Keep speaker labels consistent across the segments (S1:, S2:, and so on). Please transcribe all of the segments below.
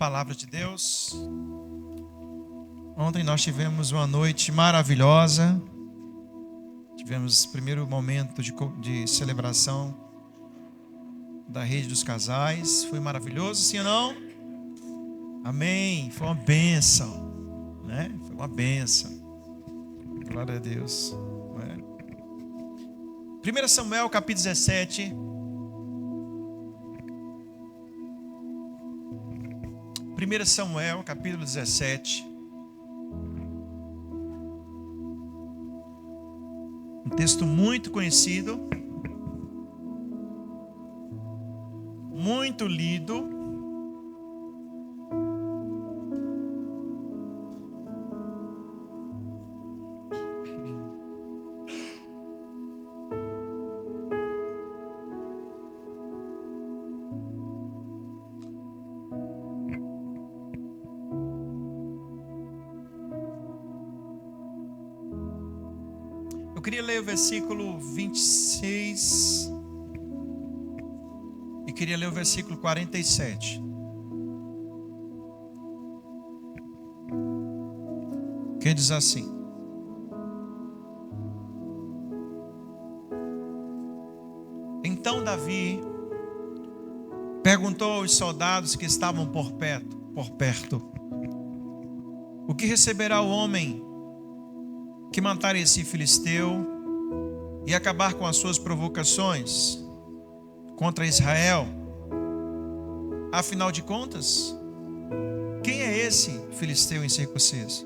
S1: Palavra de Deus. Ontem nós tivemos uma noite maravilhosa. Tivemos o primeiro momento de celebração da Rede dos Casais. Foi maravilhoso, sim ou não? Amém. Foi uma bênção, né? Foi uma bênção. Glória a Deus. 1 Samuel capítulo 17. 1 Samuel capítulo 17. Um texto muito conhecido, muito lido. Eu queria ler o versículo 26 e queria ler o versículo 47. Que diz assim: Então Davi perguntou aos soldados que estavam por perto: O que receberá o homem que matar esse filisteu e acabar com as suas provocações contra Israel? Afinal de contas, quem é esse filisteu incircunciso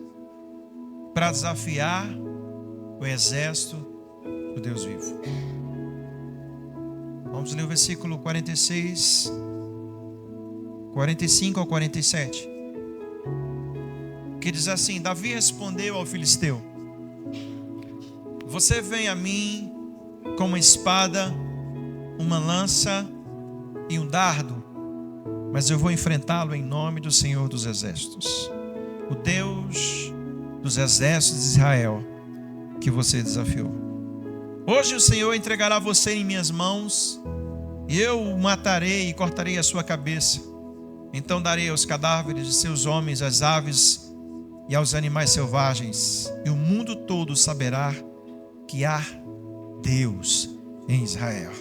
S1: para desafiar o exército do Deus vivo? Vamos ler o versículo 46, 45 ao 47, que diz assim: Davi respondeu ao filisteu: Você vem a mim com uma espada, uma lança e um dardo, mas eu vou enfrentá-lo em nome do Senhor dos Exércitos, o Deus dos exércitos de Israel, que você desafiou. Hoje o Senhor entregará você em minhas mãos, e eu o matarei e cortarei a sua cabeça. Então darei aos cadáveres de seus homens, às aves e aos animais selvagens, e o mundo todo saberá que há Deus em Israel.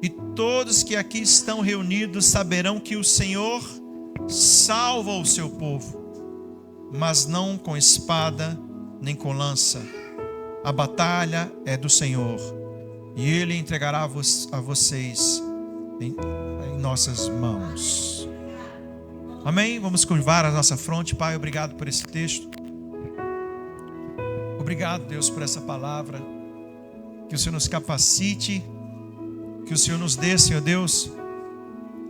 S1: E todos que aqui estão reunidos saberão que o Senhor salva o seu povo, mas não com espada nem com lança. A batalha é do Senhor, e Ele entregará a vocês em nossas mãos. Amém? Vamos curvar a nossa fronte. Pai, obrigado por esse texto. Obrigado, Deus, por essa palavra. Que o Senhor nos capacite, que o Senhor nos dê, Senhor Deus,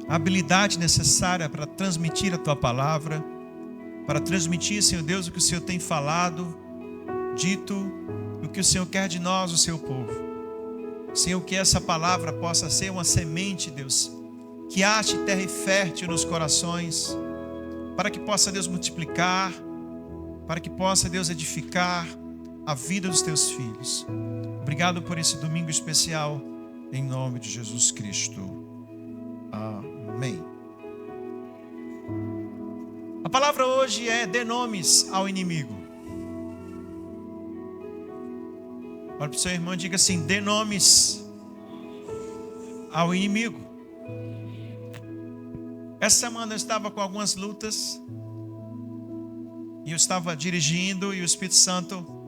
S1: a habilidade necessária para transmitir a Tua palavra, para transmitir, Senhor Deus, o que o Senhor tem falado, dito, o que o Senhor quer de nós, o seu povo. Senhor, que essa palavra possa ser uma semente, Deus, que ache terra fértil nos corações, para que possa, Deus, multiplicar, para que possa, Deus, edificar a vida dos teus filhos. Obrigado por esse domingo especial, em nome de Jesus Cristo. Amém. A palavra hoje é: dê nomes ao inimigo. Olha para o seu irmão e diga assim: dê nomes ao inimigo. Essa semana eu estava com algumas lutas, e eu estava dirigindo, e o Espírito Santo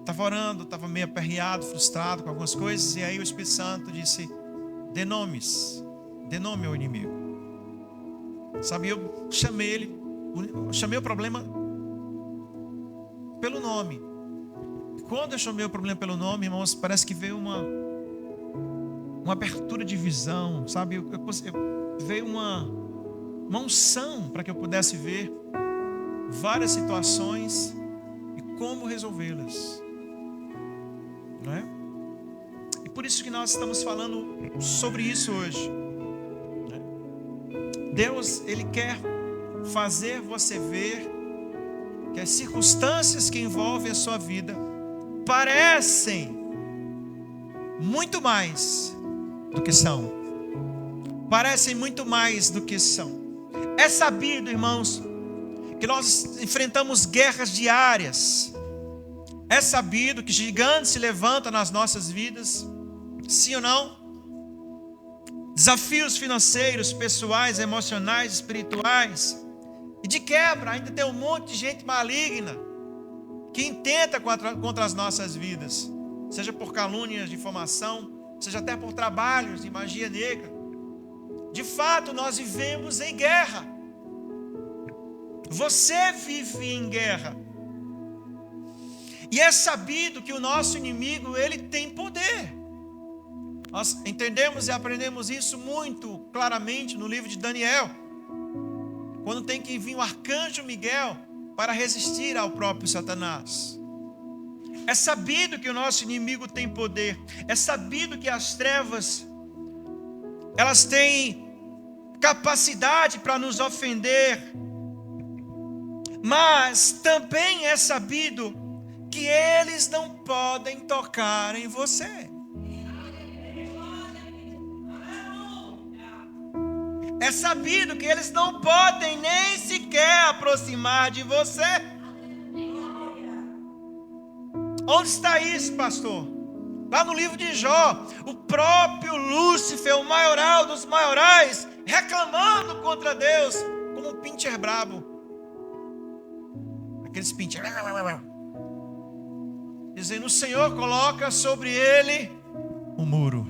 S1: estava orando, estava meio aperreado, frustrado com algumas coisas, e aí o Espírito Santo disse: dê nome ao inimigo. Sabe, eu chamei o problema pelo nome. E quando eu chamei o problema pelo nome, irmãos, parece que veio uma abertura de visão, sabe? Veio uma unção para que eu pudesse ver várias situações e como resolvê-las. Não é? E por isso que nós estamos falando sobre isso hoje. Deus, Ele quer fazer você ver que as circunstâncias que envolvem a sua vida parecem muito mais do que são. Parecem muito mais do que são. É sabido, irmãos, que nós enfrentamos guerras diárias. É sabido que gigantes se levantam nas nossas vidas. Sim ou não? Desafios financeiros, pessoais, emocionais, espirituais. E de quebra, ainda tem um monte de gente maligna que intenta contra as nossas vidas. Seja por calúnias, difamação, seja até por trabalhos de magia negra. De fato, nós vivemos em guerra. Você vive em guerra. E é sabido que o nosso inimigo, ele tem poder. Nós entendemos e aprendemos isso muito claramente no livro de Daniel, quando tem que vir o arcanjo Miguel para resistir ao próprio Satanás. É sabido que o nosso inimigo tem poder. É sabido que as trevas, elas têm capacidade para nos ofender. Mas também é sabido que eles não podem tocar em você. É sabido que eles não podem nem sequer aproximar de você. Onde está isso, pastor? Lá no livro de Jó, o próprio Lúcifer, o maioral dos maiorais, reclamando contra Deus, como um pincher brabo. Aqueles pincher. Dizendo, o Senhor coloca sobre ele um muro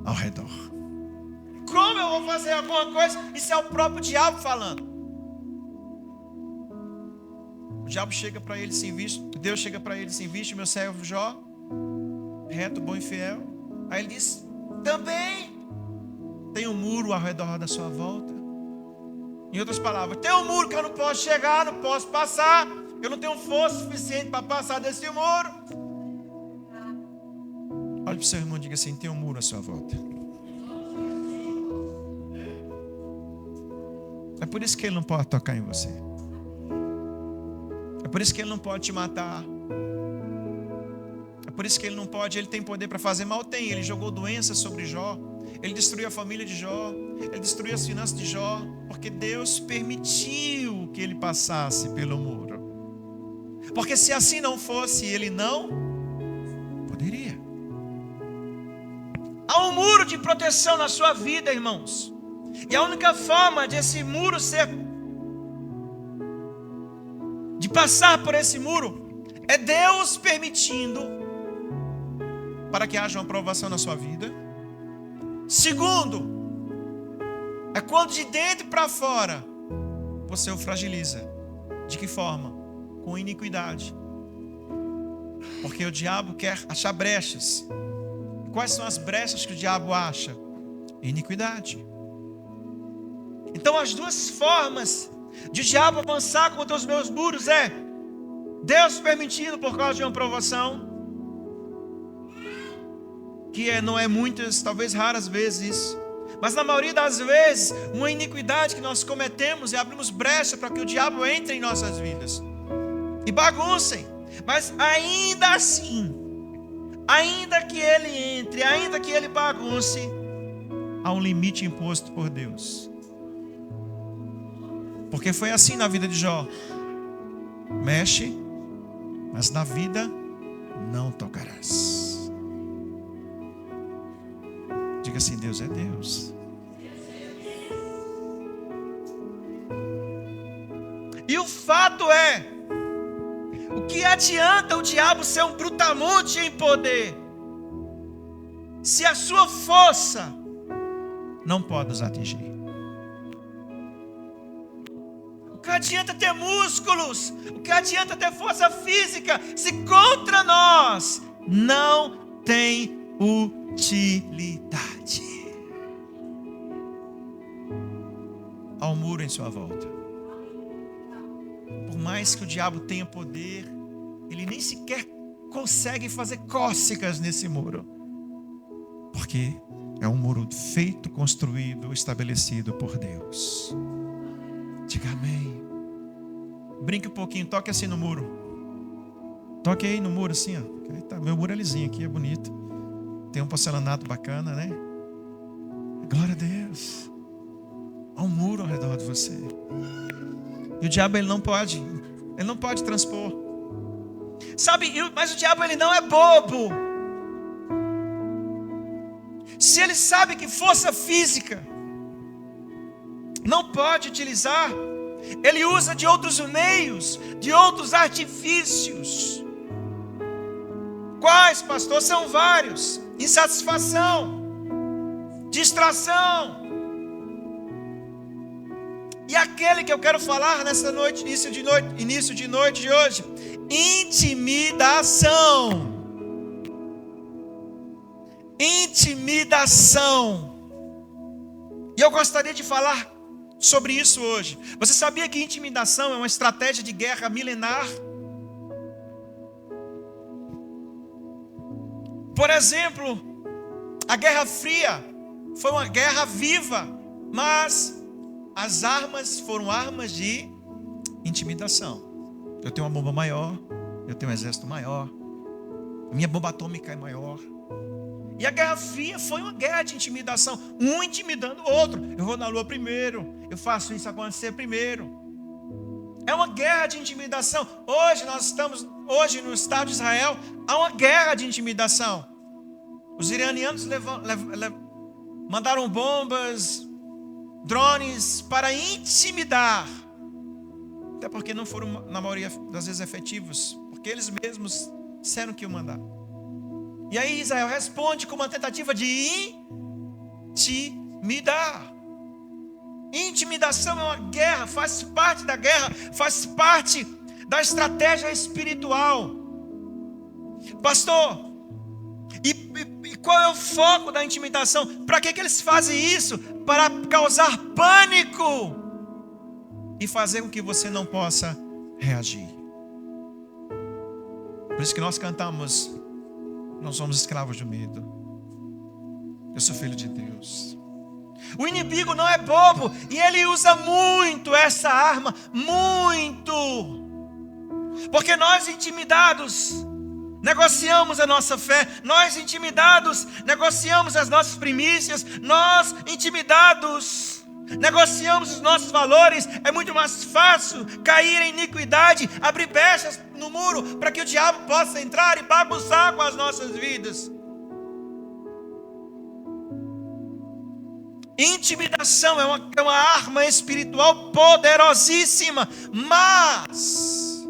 S1: ao redor. Como eu vou fazer alguma coisa? Isso é o próprio diabo falando. O diabo chega para ele sem visto. Deus chega para ele sem visto. Meu servo Jó, reto, bom e fiel. Aí ele diz, também tem um muro ao redor da sua volta. Em outras palavras, tem um muro que eu não posso chegar, não posso passar. Eu não tenho força suficiente para passar desse muro. Olha para o seu irmão e diga assim, tem um muro à sua volta. É por isso que ele não pode tocar em você. É por isso que ele não pode te matar. É por isso que ele não pode, ele tem poder para fazer mal, tem. Ele jogou doença sobre Jó. Ele destruiu a família de Jó. Ele destruiu as finanças de Jó. Porque Deus permitiu que ele passasse pelo muro. Porque se assim não fosse, ele não poderia. Há um muro de proteção na sua vida, irmãos. E a única forma de esse muro de passar por esse muro, é Deus permitindo para que haja uma provação na sua vida. Segundo, é quando de dentro para fora você o fragiliza. De que forma? Com iniquidade. Porque o diabo quer achar brechas. Quais são as brechas que o diabo acha? Iniquidade. Então as duas formas de o diabo avançar contra os meus muros é Deus permitindo por causa de uma provação, que não é muitas, talvez raras vezes isso, mas na maioria das vezes uma iniquidade que nós cometemos e abrimos brecha para que o diabo entre em nossas vidas e baguncem. Mas ainda assim, ainda que ele entre, ainda que ele bagunce, há um limite imposto por Deus. Porque foi assim na vida de Jó. Mexe, mas na vida não tocarás. Diga assim, Deus é Deus. E o fato é, o que adianta o diabo ser um brutamonte em poder, se a sua força não pode nos atingir? O que adianta ter músculos? O que adianta ter força física se contra nós não tem utilidade? Há um muro em sua volta. Por mais que o diabo tenha poder, ele nem sequer consegue fazer cócegas nesse muro. Porque é um muro feito, construído, estabelecido por Deus. Diga amém. Brinque um pouquinho, toque assim no muro. Toque aí no muro assim, ó. Eita, meu muro é lisinho aqui, é bonito. Tem um porcelanato bacana, né? Glória a Deus. Há um muro ao redor de você. E o diabo ele não pode transpor. Sabe, mas o diabo ele não é bobo. Se ele sabe que força física não pode utilizar, ele usa de outros meios, de outros artifícios. Quais, pastor? São vários. Insatisfação, distração. E aquele que eu quero falar nessa noite, início de noite de hoje, intimidação. Intimidação. E eu gostaria de falar sobre isso hoje. Você sabia que intimidação é uma estratégia de guerra milenar? Por exemplo, a Guerra Fria foi uma guerra viva, mas as armas foram armas de intimidação. Eu tenho uma bomba maior, eu tenho um exército maior, a minha bomba atômica é maior. E a Guerra Fria foi uma guerra de intimidação, um intimidando o outro. Eu vou na lua primeiro, eu faço isso acontecer primeiro. É uma guerra de intimidação. Hoje no Estado de Israel, há uma guerra de intimidação. Os iranianos mandaram bombas, drones para intimidar. Até porque não foram, na maioria das vezes, efetivos. Porque eles mesmos disseram que iam mandar. E aí Israel responde com uma tentativa de intimidar. Intimidação é uma guerra, faz parte da guerra, faz parte da estratégia espiritual. Pastor, e qual é o foco da intimidação? Para que eles fazem isso? Para causar pânico e fazer com que você não possa reagir. Por isso que nós cantamos: não somos escravos do medo, eu sou filho de Deus. O inimigo não é bobo e ele usa muito essa arma, muito. Porque nós intimidados negociamos a nossa fé, nós intimidados negociamos as nossas primícias, nós intimidados negociamos os nossos valores. É muito mais fácil cair em iniquidade, abrir brechas no muro para que o diabo possa entrar e bagunçar com as nossas vidas. Intimidação é uma arma espiritual poderosíssima, mas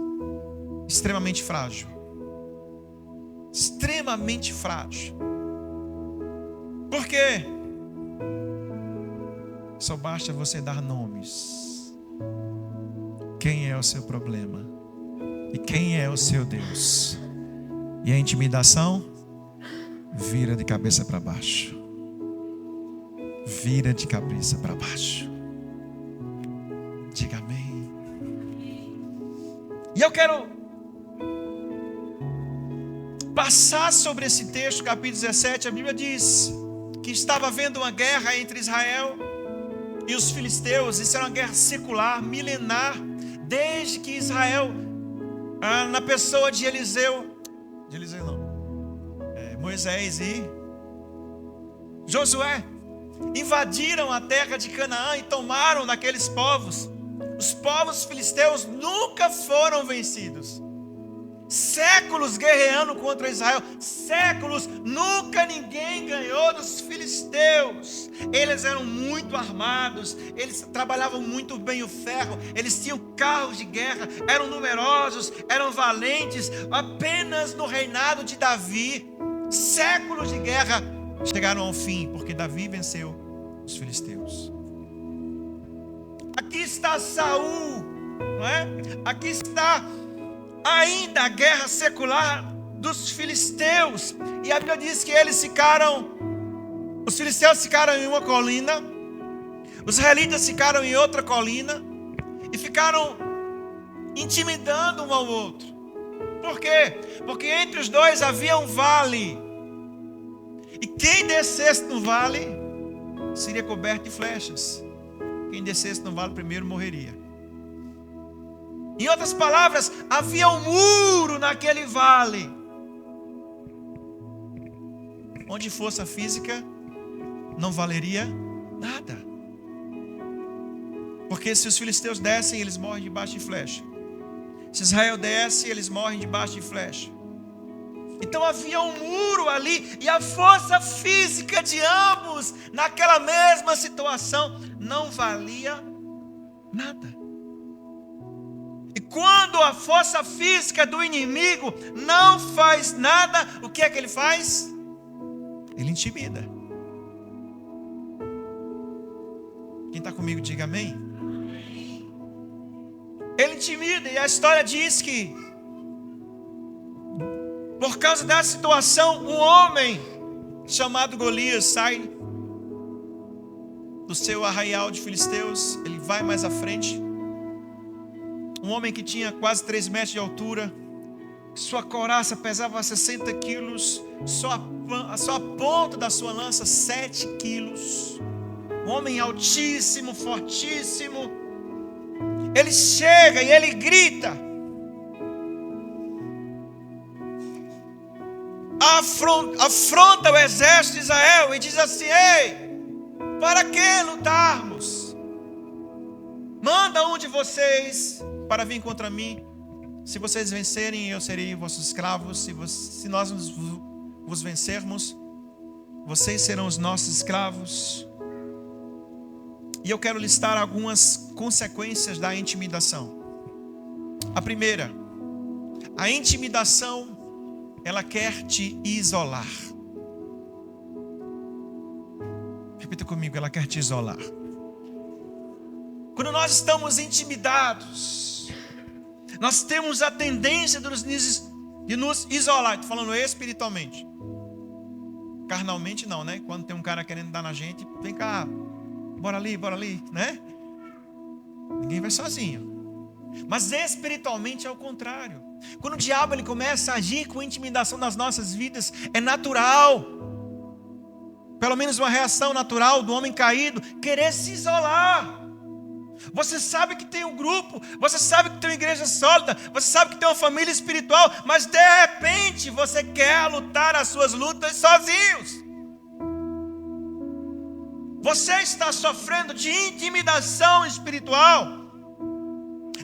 S1: extremamente frágil. Extremamente frágil. Por quê? Só basta você dar nomes. Quem é o seu problema? E quem é o seu Deus? E a intimidação vira de cabeça para baixo. Vira de cabeça para baixo. Diga amém. E eu quero passar sobre esse texto, capítulo 17. A Bíblia diz que estava havendo uma guerra entre Israel e os filisteus. Isso era uma guerra secular, milenar, desde que Israel, na pessoa de Moisés e Josué, invadiram a terra de Canaã e tomaram daqueles povos. Os povos filisteus nunca foram vencidos. Séculos guerreando contra Israel, séculos, nunca ninguém ganhou dos filisteus. Eles eram muito armados, eles trabalhavam muito bem o ferro, eles tinham carros de guerra, eram numerosos, eram valentes. Apenas no reinado de Davi, séculos de guerra chegaram ao fim, porque Davi venceu os filisteus. Aqui está Saul, não é? Aqui está ainda a guerra secular dos filisteus. E a Bíblia diz que os filisteus ficaram em uma colina, os israelitas ficaram em outra colina e ficaram intimidando um ao outro. Por quê? Porque entre os dois havia um vale. E quem descesse no vale seria coberto de flechas. Quem descesse no vale primeiro morreria. Em outras palavras, havia um muro naquele vale, onde força física não valeria nada. Porque se os filisteus descem, eles morrem debaixo de flecha. Se Israel desce, eles morrem debaixo de flecha. Então havia um muro ali, e a força física de ambos, naquela mesma situação, não valia nada. E quando a força física do inimigo não faz nada, o que é que ele faz? Ele intimida. Quem está comigo, diga amém. Ele intimida, e a história diz que, por causa da situação, um homem chamado Golias sai do seu arraial de filisteus. Ele vai mais à frente. Um homem que tinha quase 3 metros de altura, sua couraça pesava 60 quilos, só a ponta da sua lança 7 quilos. Um homem altíssimo, fortíssimo. Ele chega e ele grita, afronta o exército de Israel e diz assim: ei, para que lutarmos? Manda um de vocês para vir contra mim. Se vocês vencerem, eu serei vossos escravos. Se nós vos vencermos, vocês serão os nossos escravos. E eu quero listar algumas consequências da intimidação. A primeira, a intimidação, ela quer te isolar. Repita comigo, ela quer te isolar. Quando nós estamos intimidados, nós temos a tendência de nos isolar. Estou falando espiritualmente. Carnalmente não, né? Quando tem um cara querendo dar na gente, vem cá, bora ali, né? Ninguém vai sozinho. Mas espiritualmente é o contrário. Quando o diabo ele começa a agir com intimidação nas nossas vidas, é natural, pelo menos uma reação natural do homem caído, querer se isolar. Você sabe que tem um grupo, você sabe que tem uma igreja sólida, você sabe que tem uma família espiritual, mas de repente você quer lutar as suas lutas sozinhos. Você está sofrendo de intimidação espiritual.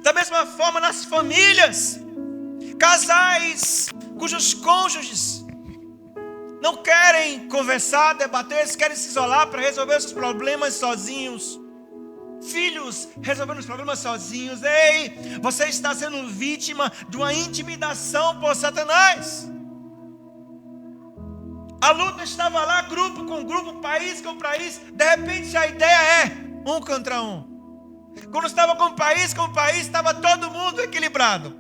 S1: Da mesma forma nas famílias, casais cujos cônjuges não querem conversar, debater, eles querem se isolar para resolver os seus problemas sozinhos. Filhos resolvendo os problemas sozinhos. Ei, você está sendo vítima de uma intimidação por Satanás. A luta estava lá, grupo com grupo, país com país. De repente a ideia é um contra um. Quando estava com país, estava todo mundo equilibrado.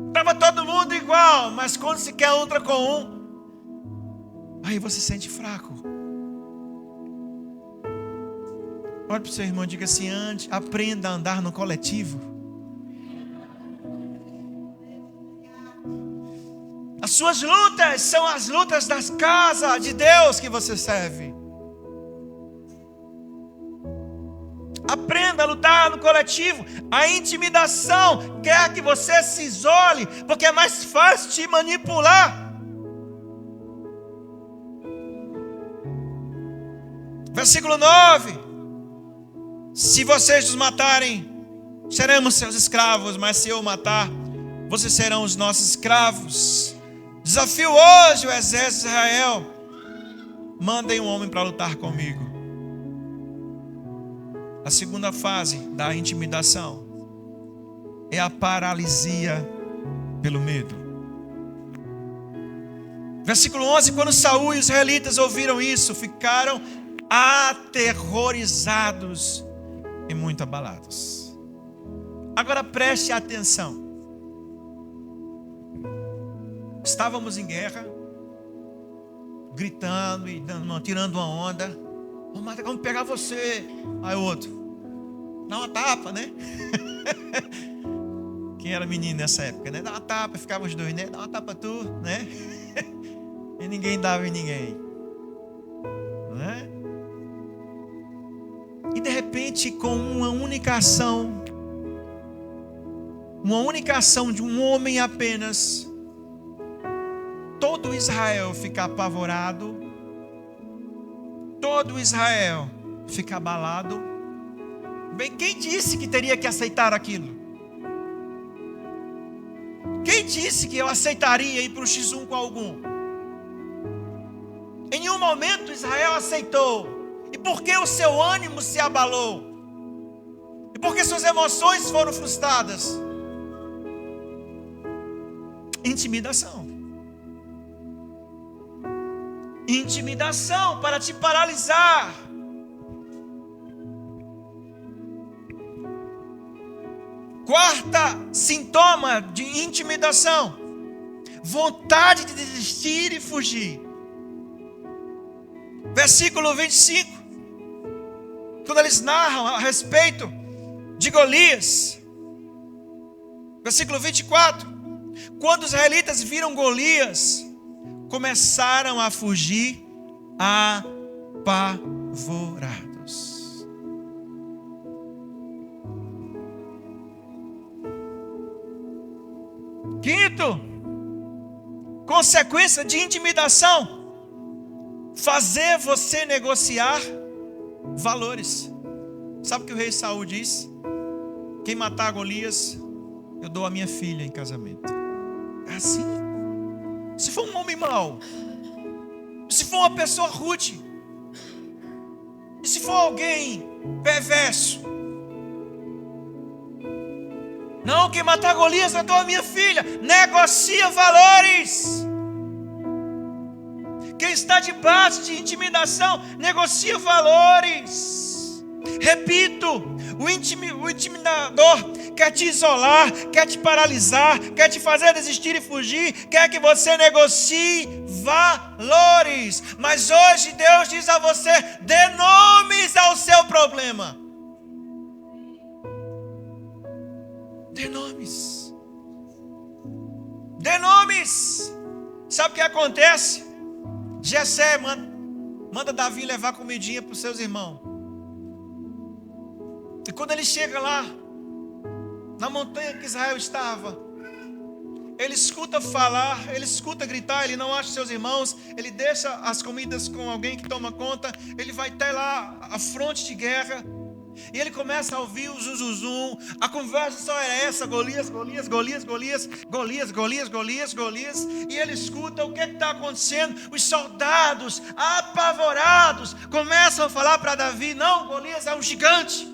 S1: Estava todo mundo igual. Mas quando se quer outra com um, aí você se sente fraco. Olha para o seu irmão e diga assim: aprenda a andar no coletivo. As suas lutas são as lutas das casas de Deus que você serve. Aprenda a lutar no coletivo. A intimidação quer que você se isole, porque é mais fácil te manipular. Versículo 9: se vocês nos matarem, seremos seus escravos, mas se eu matar, vocês serão os nossos escravos. Desafio hoje o exército de Israel: mandem um homem para lutar comigo. A segunda fase da intimidação é a paralisia pelo medo. Versículo 11: quando Saul e os israelitas ouviram isso, ficaram aterrorizados e muito abalados. Agora preste atenção. Estávamos em guerra, gritando e tirando uma onda. Vamos pegar você. Aí o outro, dá uma tapa, né? Quem era menino nessa época, né? Dá uma tapa, ficava os dois, né? Dá uma tapa tu, né? E ninguém dava em ninguém, né? E de repente, com uma única ação de um homem apenas, todo Israel fica apavorado, todo Israel fica abalado, Bem, quem disse que teria que aceitar aquilo? Quem disse que eu aceitaria ir para o X1 com algum? Em nenhum momento Israel aceitou. E por que o seu ânimo se abalou? E por que suas emoções foram frustradas? Intimidação. Intimidação para te paralisar. Quarta sintoma de intimidação: vontade de desistir e fugir. Versículo 25, quando eles narram a respeito de Golias. Versículo 24: quando os israelitas viram Golias, começaram a fugir apavorados. Quinto, consequência de intimidação: fazer você negociar valores. Sabe o que o rei Saul diz? Quem matar Golias, eu dou a minha filha em casamento. É assim. Se for um homem mau, se for uma pessoa rude, e se for alguém perverso, não, quem matar Golias, eu dou a minha filha. Negocia valores. Quem está debaixo de intimidação, negocia valores. Repito, o intimidador quer te isolar, quer te paralisar, quer te fazer desistir e fugir, quer que você negocie valores. Mas hoje Deus diz a você: dê nomes ao seu problema. Dê nomes. Dê nomes. Sabe o que acontece? Jessé manda Davi levar comidinha para os seus irmãos. E quando ele chega lá, na montanha que Israel estava, ele escuta falar, ele escuta gritar, ele não acha seus irmãos, ele deixa as comidas com alguém que toma conta, ele vai até lá a fronte de guerra, e ele começa a ouvir o zuzuzum. A conversa só era essa: Golias, Golias, Golias, Golias, Golias, Golias, Golias, Golias. E ele escuta o que está acontecendo. Os soldados apavorados começam a falar para Davi: não, Golias é um gigante,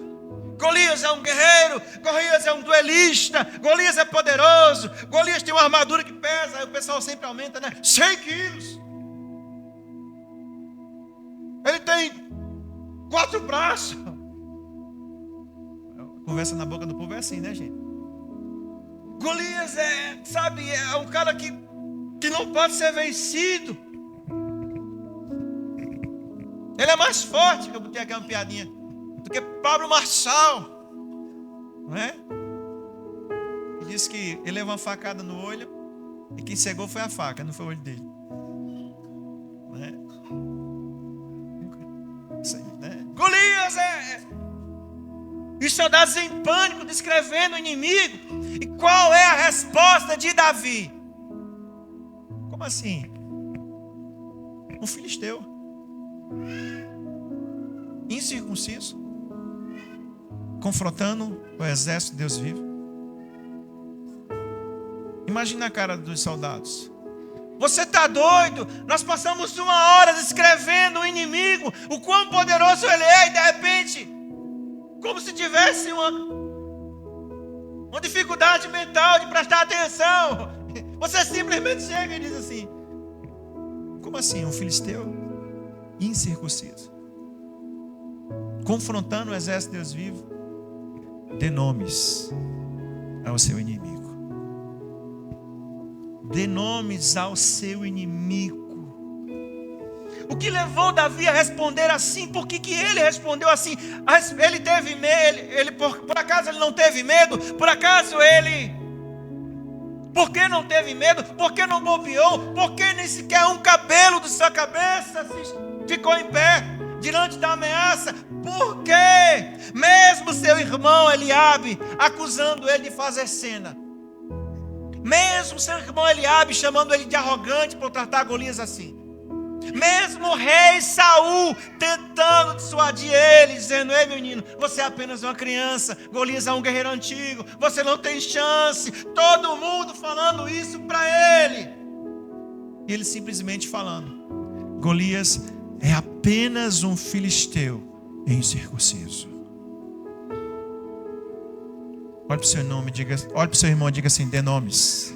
S1: Golias é um guerreiro, Golias é um duelista, Golias é poderoso, Golias tem uma armadura que pesa. Aí o pessoal sempre aumenta, né? 100 quilos. Ele tem 4 braços. Conversa na boca do povo é assim, né, gente? Golias é um cara que não pode ser vencido. Ele é mais forte, que eu botei aqui uma piadinha, do que Pablo Marçal, não é? Ele disse que ele levou uma facada no olho e quem cegou foi a faca, não foi o olho dele, não é? Isso aí, né? Golias e os soldados em pânico, descrevendo o inimigo. E qual é a resposta de Davi? Como assim? Um filisteu, incircunciso, confrontando o exército de Deus vivo. Imagina a cara dos soldados. Você está doido? Nós passamos 1 hora descrevendo o inimigo, o quão poderoso ele é, e de repente, como se tivesse uma dificuldade mental de prestar atenção, você simplesmente chega e diz assim: como assim? Um filisteu incircunciso, confrontando o exército de Deus vivo? Dê nomes ao seu inimigo. Dê nomes ao seu inimigo. O que levou Davi a responder assim? Por que ele respondeu assim? Ele teve medo, por acaso ele não teve medo? Por acaso ele... Por que não teve medo? Por que não bobeou? Por que nem sequer um cabelo de sua cabeça ficou em pé diante da ameaça? Por quê? Mesmo seu irmão Eliabe acusando ele de fazer cena, mesmo seu irmão Eliabe chamando ele de arrogante por tratar Golias assim, Mesmo o rei Saul tentando dissuadir ele, dizendo: ei, menino, você é apenas uma criança, Golias é um guerreiro antigo, você não tem chance. Todo mundo falando isso para ele. E ele simplesmente falando: Golias é apenas um filisteu incircunciso. Olhe para o seu nome, olhe para o seu irmão e diga assim: dê nomes.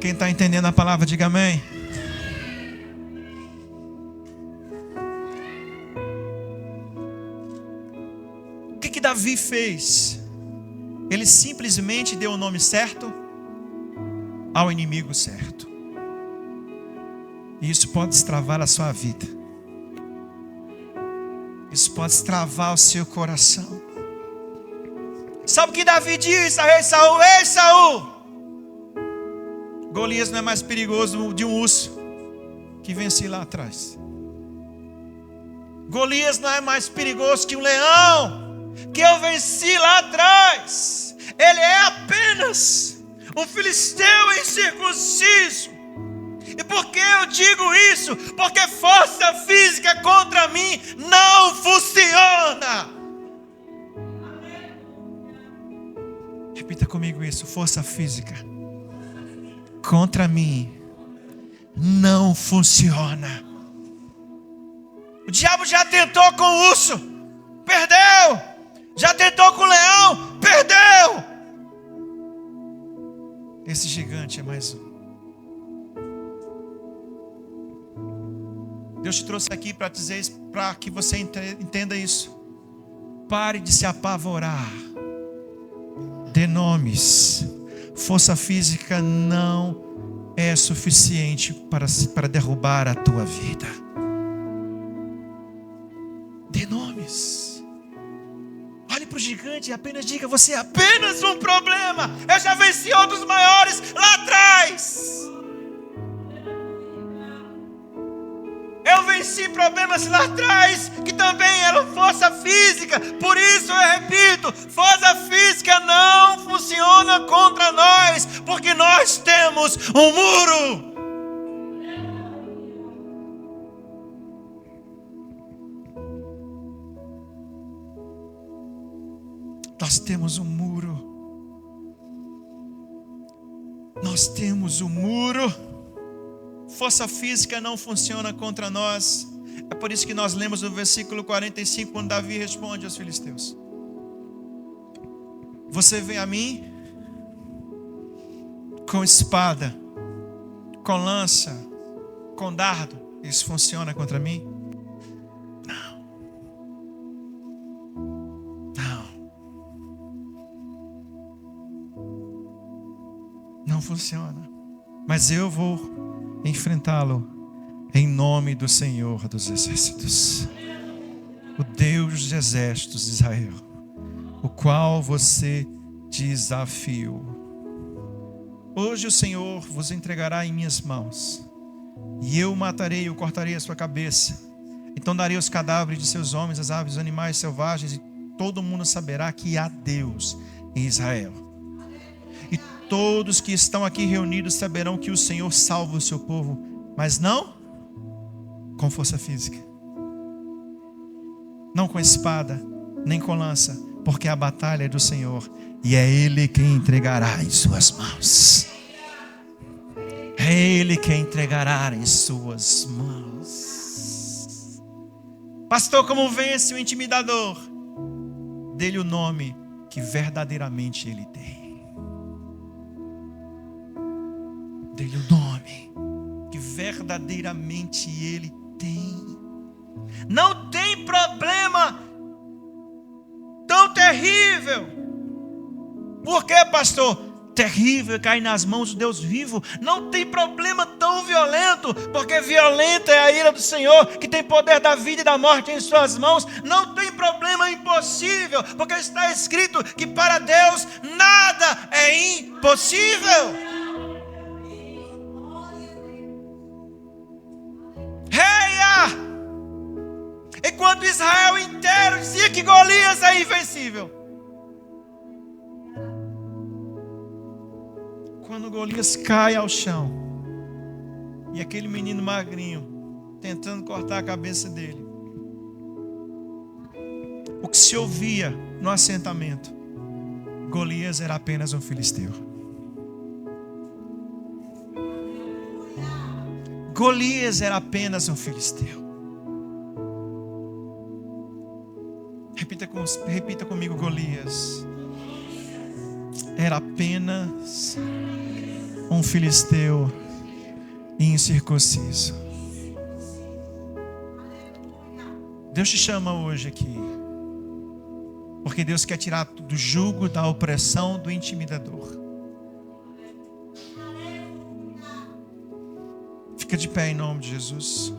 S1: Quem está entendendo a palavra, diga amém. O que Davi fez? Ele simplesmente deu o nome certo ao inimigo certo. E isso pode destravar a sua vida. Isso pode destravar o seu coração. Sabe o que Davi disse a rei Saul? Ei, Saul! Golias não é mais perigoso de um urso que venci lá atrás. Golias não é mais perigoso que um leão que eu venci lá atrás. Ele é apenas um filisteu incircunciso. E por que eu digo isso? Porque força física contra mim não funciona. Repita comigo isso: força física contra mim não funciona. O diabo já tentou com o urso, perdeu. Já tentou com o leão, perdeu. Esse gigante é mais um. Deus te trouxe aqui para dizer, para que você entenda isso. Pare de se apavorar. Dê nomes. Força física não é suficiente para derrubar a tua vida. Dê nomes. Olhe para o gigante e apenas diga: você é apenas um problema. Eu já venci outros maiores lá atrás. Eu venci problemas lá atrás que também eram força física. Por isso eu repito: força física não funciona contra nós, porque nós temos um muro. Nós temos um muro. Nós temos um muro. Força física não funciona contra nós. É por isso que nós lemos no versículo 45, quando Davi responde aos filisteus: você vem a mim com espada, com lança, com dardo. Isso funciona contra mim? Não. Não funciona. Mas eu vou enfrentá-lo em nome do Senhor dos Exércitos, o Deus dos Exércitos de Israel, o qual você desafiou. Hoje o Senhor vos entregará em minhas mãos, e eu o matarei e cortarei a sua cabeça. Então darei os cadáveres de seus homens, as aves, os animais selvagens, e todo mundo saberá que há Deus em Israel. E todos que estão aqui reunidos saberão que o Senhor salva o seu povo, mas não com força física, não com espada, nem com lança, porque a batalha é do Senhor, e é Ele quem entregará em suas mãos. É Ele quem entregará em suas mãos. Pastor, como vence o intimidador? Dê-lhe o nome que verdadeiramente ele tem. Dê-lhe o nome que verdadeiramente ele tem. Não tem problema tão terrível. Por que, pastor? Terrível é cair nas mãos do Deus vivo. Não tem problema tão violento, porque violenta é a ira do Senhor, que tem poder da vida e da morte em suas mãos. Não tem problema impossível, porque está escrito que para Deus nada é impossível. Reia! Enquanto Israel inteiro dizia que Golias é invencível, quando Golias cai ao chão, E aquele menino magrinho, tentando cortar a cabeça dele. O que se ouvia no assentamento: Golias era apenas um filisteu. Golias era apenas um filisteu. Repita comigo: Golias era apenas um filisteu incircunciso. Deus te chama hoje aqui, porque Deus quer tirar do jugo, da opressão, do intimidador. Fica de pé em nome de Jesus.